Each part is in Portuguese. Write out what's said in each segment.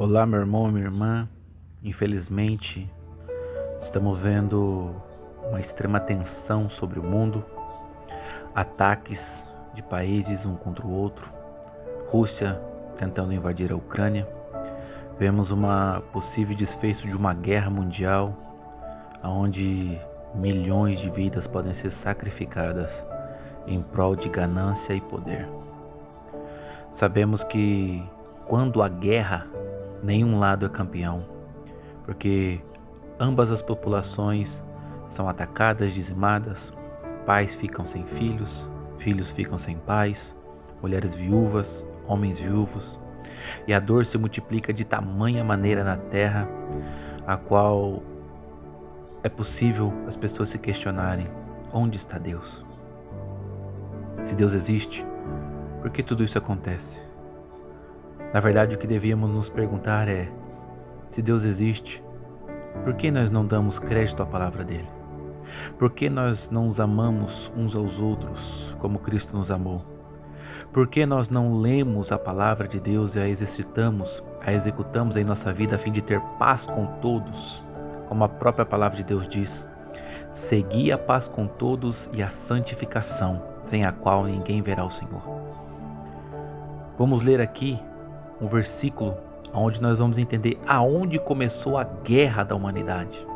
Olá, meu irmão e minha irmã. Infelizmente, estamos vendo uma extrema tensão sobre o mundo, ataques de países um contra o outro, Rússia tentando invadir a Ucrânia. Vemos uma possível desfecho de uma guerra mundial, onde milhões de vidas podem ser sacrificadas em prol de ganância e poder. Sabemos que quando há guerra, nenhum lado é campeão, porque ambas as populações são atacadas, dizimadas, pais ficam sem filhos, filhos ficam sem pais, mulheres viúvas, homens viúvos, e a dor se multiplica de tamanha maneira na terra, a qual é possível as pessoas se questionarem: onde está Deus? Se Deus existe, por que tudo isso acontece? Na verdade, o que devíamos nos perguntar é: se Deus existe, por que nós não damos crédito à palavra dele? Por que nós não os amamos uns aos outros como Cristo nos amou? Por que nós não lemos a palavra de Deus e a executamos em nossa vida a fim de ter paz com todos? Como a própria palavra de Deus diz: segui a paz com todos e a santificação, sem a qual ninguém verá o Senhor. Vamos ler aqui um versículo onde nós vamos entender aonde começou a guerra da humanidade.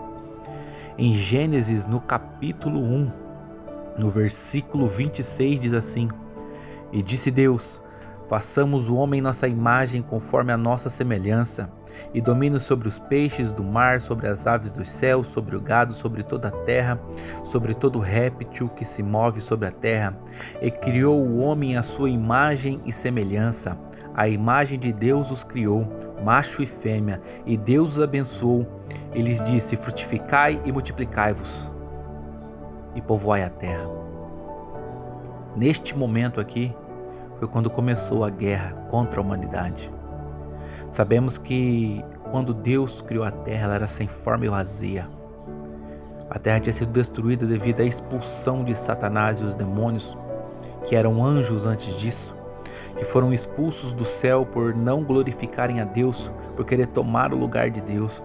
Em Gênesis, no capítulo 1, no versículo 26, diz assim: e disse Deus: façamos o homem nossa imagem conforme a nossa semelhança, e domine sobre os peixes do mar, sobre as aves dos céus, sobre o gado, sobre toda a terra, sobre todo réptil que se move sobre a terra. E criou o homem à sua imagem e semelhança. A imagem de Deus os criou, macho e fêmea, e Deus os abençoou. E lhes disse: frutificai e multiplicai-vos, e povoai a terra. Neste momento aqui, foi quando começou a guerra contra a humanidade. Sabemos que quando Deus criou a terra, ela era sem forma e vazia. A terra tinha sido destruída devido à expulsão de Satanás e os demônios, que eram anjos antes disso, que foram expulsos do céu por não glorificarem a Deus, por querer tomar o lugar de Deus.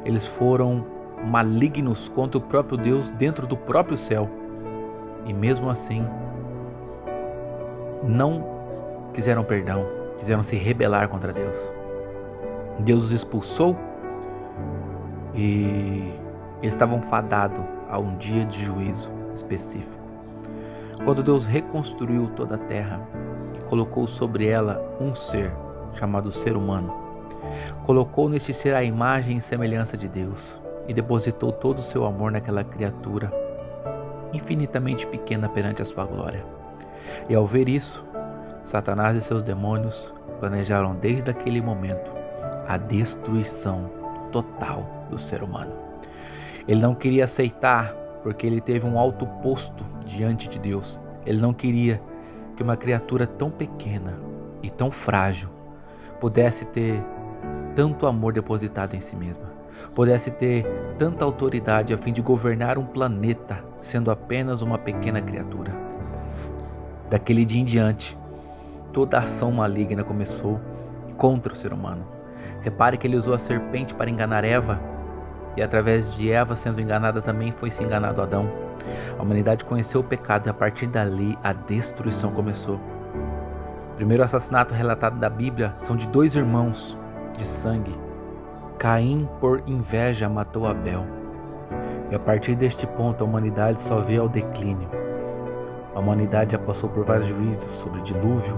Eles foram malignos contra o próprio Deus dentro do próprio céu. E mesmo assim, não quiseram perdão, quiseram se rebelar contra Deus. Deus os expulsou e eles estavam fadados a um dia de juízo específico. Quando Deus reconstruiu toda a terra e colocou sobre ela um ser chamado ser humano, colocou nesse ser a imagem e semelhança de Deus e depositou todo o seu amor naquela criatura infinitamente pequena perante a sua glória. E ao ver isso, Satanás e seus demônios planejaram desde aquele momento a destruição total do ser humano. Ele não queria aceitar, porque ele teve um alto posto diante de Deus. Ele não queria que uma criatura tão pequena e tão frágil pudesse ter tanto amor depositado em si mesma, pudesse ter tanta autoridade a fim de governar um planeta, sendo apenas uma pequena criatura. Daquele dia em diante, toda a ação maligna começou contra o ser humano. Repare que ele usou a serpente para enganar Eva, e através de Eva sendo enganada também foi-se enganado Adão. A humanidade conheceu o pecado e a partir dali a destruição começou. O primeiro assassinato relatado da Bíblia são de 2 irmãos de sangue. Caim, por inveja, matou Abel. E a partir deste ponto a humanidade só veio ao declínio. A humanidade já passou por vários juízos sobre o dilúvio.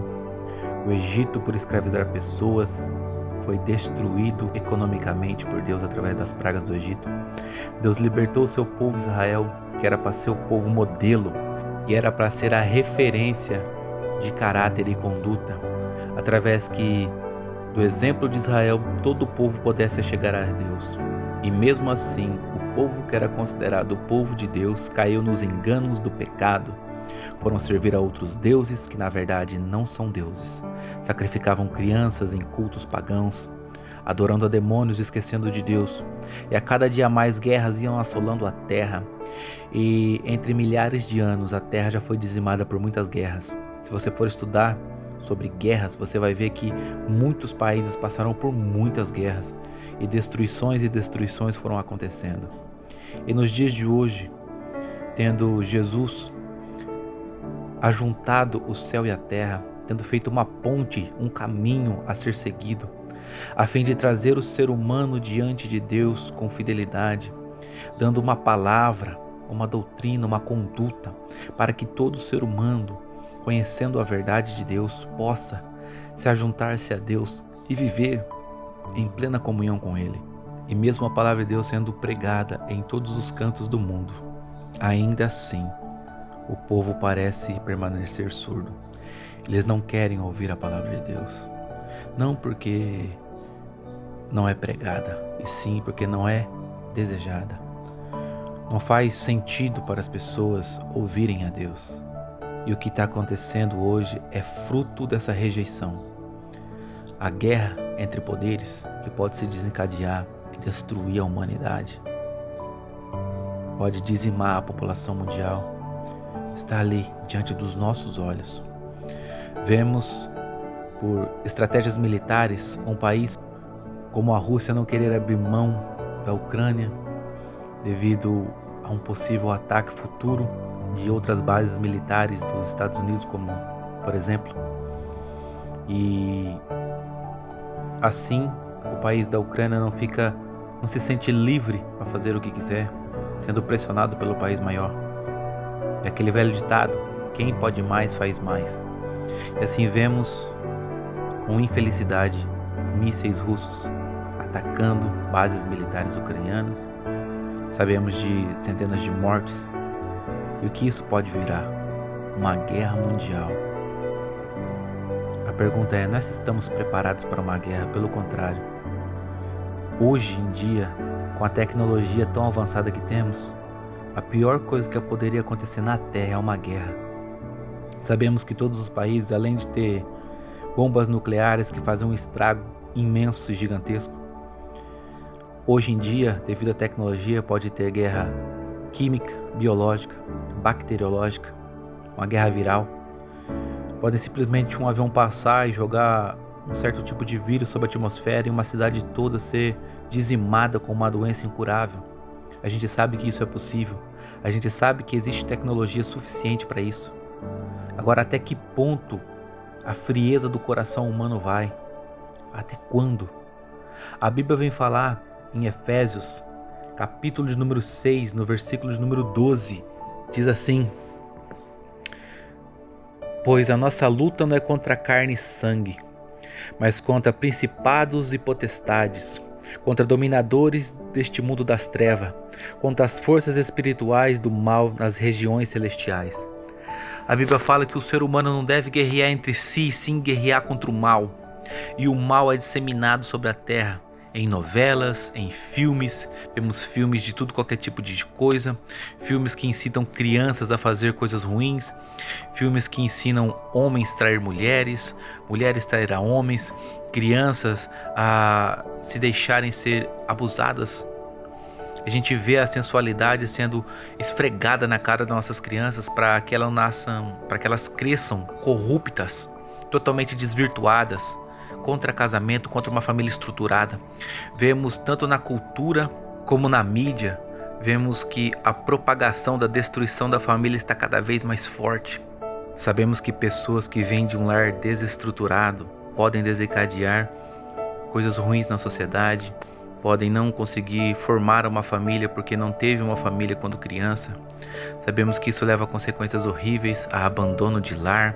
O Egito, por escravizar pessoas, foi destruído economicamente por Deus através das pragas do Egito. Deus libertou o seu povo Israel, que era para ser o povo modelo, e era para ser a referência de caráter e conduta, através que do exemplo de Israel todo o povo pudesse chegar a Deus. E mesmo assim, o povo que era considerado o povo de Deus caiu nos enganos do pecado. Foram servir a outros deuses que na verdade não são deuses. Sacrificavam crianças em cultos pagãos, adorando a demônios e esquecendo de Deus. E a cada dia mais guerras iam assolando a terra. E entre milhares de anos a terra já foi dizimada por muitas guerras. Se você for estudar sobre guerras, você vai ver que muitos países passaram por muitas guerras e destruições foram acontecendo. E nos dias de hoje, tendo Jesus ajuntado o céu e a terra, tendo feito uma ponte, um caminho a ser seguido, a fim de trazer o ser humano diante de Deus com fidelidade, dando uma palavra, uma doutrina, uma conduta, para que todo ser humano, conhecendo a verdade de Deus, possa se ajuntar-se a Deus e viver em plena comunhão com Ele. E mesmo a palavra de Deus sendo pregada em todos os cantos do mundo, ainda assim, o povo parece permanecer surdo. Eles não querem ouvir a palavra de Deus. Não porque não é pregada, e sim porque não é desejada. Não faz sentido para as pessoas ouvirem a Deus. E o que está acontecendo hoje é fruto dessa rejeição. A guerra entre poderes que pode se desencadear e destruir a humanidade, pode dizimar a população mundial, está ali diante dos nossos olhos. Vemos por estratégias militares um país como a Rússia não querer abrir mão da Ucrânia devido a um possível ataque futuro de outras bases militares dos Estados Unidos, como por exemplo. E assim o país da Ucrânia não se sente livre para fazer o que quiser, sendo pressionado pelo país maior. É aquele velho ditado: quem pode mais faz mais. E assim vemos com infelicidade mísseis russos atacando bases militares ucranianas. Sabemos de centenas de mortes. E o que isso pode virar? Uma guerra mundial. A pergunta é: nós estamos preparados para uma guerra? Pelo contrário, hoje em dia, com a tecnologia tão avançada que temos, a pior coisa que poderia acontecer na Terra é uma guerra. Sabemos que todos os países, além de ter bombas nucleares que fazem um estrago imenso e gigantesco, hoje em dia, devido à tecnologia, pode ter guerra química, biológica, bacteriológica, uma guerra viral. Pode simplesmente um avião passar e jogar um certo tipo de vírus sobre a atmosfera e uma cidade toda ser dizimada com uma doença incurável. A gente sabe que isso é possível. A gente sabe que existe tecnologia suficiente para isso. Agora, até que ponto a frieza do coração humano vai? Até quando? A Bíblia vem falar em Efésios, capítulo de número 6, no versículo de número 12, diz assim: pois a nossa luta não é contra carne e sangue, mas contra principados e potestades, contra dominadores deste mundo das trevas, contra as forças espirituais do mal nas regiões celestiais. A Bíblia fala que o ser humano não deve guerrear entre si, e sim guerrear contra o mal. E o mal é disseminado sobre a terra, em novelas, em filmes. Vemos filmes de tudo, qualquer tipo de coisa. Filmes que incitam crianças a fazer coisas ruins. Filmes que ensinam homens a trair mulheres, mulheres a trair homens, crianças a se deixarem ser abusadas. A gente vê a sensualidade sendo esfregada na cara das nossas crianças para que elas cresçam corruptas, totalmente desvirtuadas, contra casamento, contra uma família estruturada. Vemos tanto na cultura como na mídia, vemos que a propagação da destruição da família está cada vez mais forte. Sabemos que pessoas que vêm de um lar desestruturado podem desencadear coisas ruins na sociedade, podem não conseguir formar uma família porque não teve uma família quando criança. Sabemos que isso leva a consequências horríveis, a abandono de lar,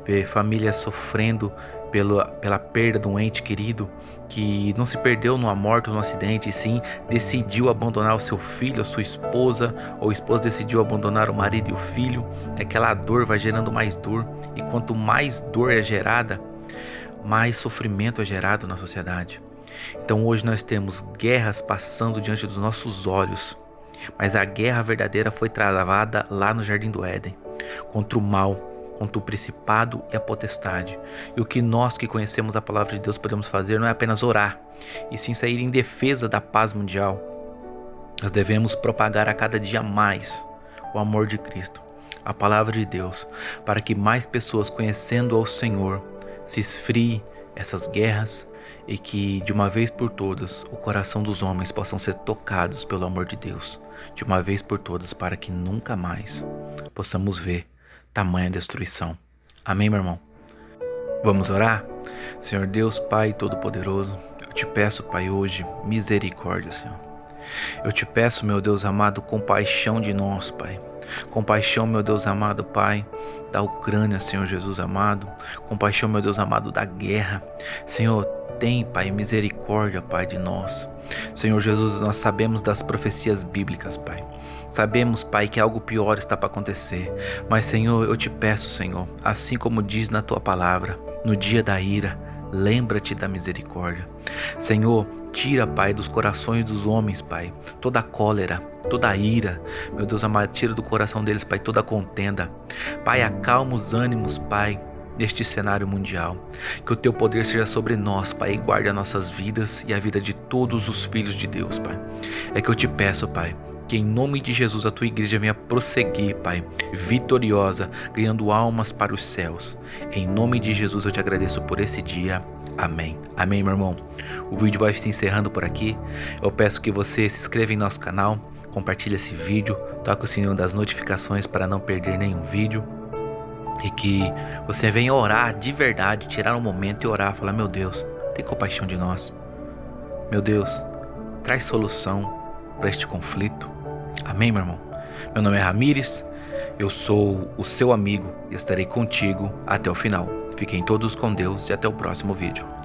ver famílias sofrendo pela perda de um ente querido que não se perdeu numa morte ou num acidente, e sim decidiu abandonar o seu filho, a sua esposa, ou a esposa decidiu abandonar o marido e o filho. Aquela dor vai gerando mais dor, e quanto mais dor é gerada, mais sofrimento é gerado na sociedade. Então hoje nós temos guerras passando diante dos nossos olhos, mas a guerra verdadeira foi travada lá no Jardim do Éden, contra o mal, contra o principado e a potestade. E o que nós que conhecemos a palavra de Deus podemos fazer não é apenas orar, e sim sair em defesa da paz mundial. Nós devemos propagar a cada dia mais o amor de Cristo, a palavra de Deus, para que mais pessoas, conhecendo ao Senhor, se esfrie essas guerras e que de uma vez por todas o coração dos homens possam ser tocados pelo amor de Deus, de uma vez por todas, para que nunca mais possamos ver tamanha destruição. Amém, meu irmão? Vamos orar? Senhor Deus, Pai Todo-Poderoso, eu te peço, Pai, hoje, misericórdia, Senhor. Eu te peço, meu Deus amado, compaixão de nós, Pai. Compaixão, meu Deus amado, Pai, da Ucrânia, Senhor Jesus amado. Compaixão, meu Deus amado, da guerra. Senhor, tem, Pai, misericórdia, Pai, de nós. Senhor Jesus, nós sabemos das profecias bíblicas, Pai. Sabemos, Pai, que algo pior está para acontecer. Mas, Senhor, eu te peço, Senhor, assim como diz na Tua palavra, no dia da ira, lembra-te da misericórdia. Senhor, tira, Pai, dos corações dos homens, Pai, toda a cólera, toda a ira. Meu Deus amado, tira do coração deles, Pai, toda a contenda. Pai, acalma os ânimos, Pai, neste cenário mundial. Que o Teu poder seja sobre nós, Pai, e guarde as nossas vidas e a vida de todos os filhos de Deus, Pai. É que eu te peço, Pai, que em nome de Jesus a Tua igreja venha prosseguir, Pai, vitoriosa, ganhando almas para os céus. Em nome de Jesus eu te agradeço por esse dia. Amém. Amém, meu irmão. O vídeo vai se encerrando por aqui. Eu peço que você se inscreva em nosso canal, compartilhe esse vídeo, toque o sininho das notificações para não perder nenhum vídeo. E que você venha orar de verdade, tirar um momento e orar, falar: meu Deus, tem compaixão de nós. Meu Deus, traz solução para este conflito. Amém, meu irmão? Meu nome é Ramires, eu sou o seu amigo e estarei contigo até o final. Fiquem todos com Deus e até o próximo vídeo.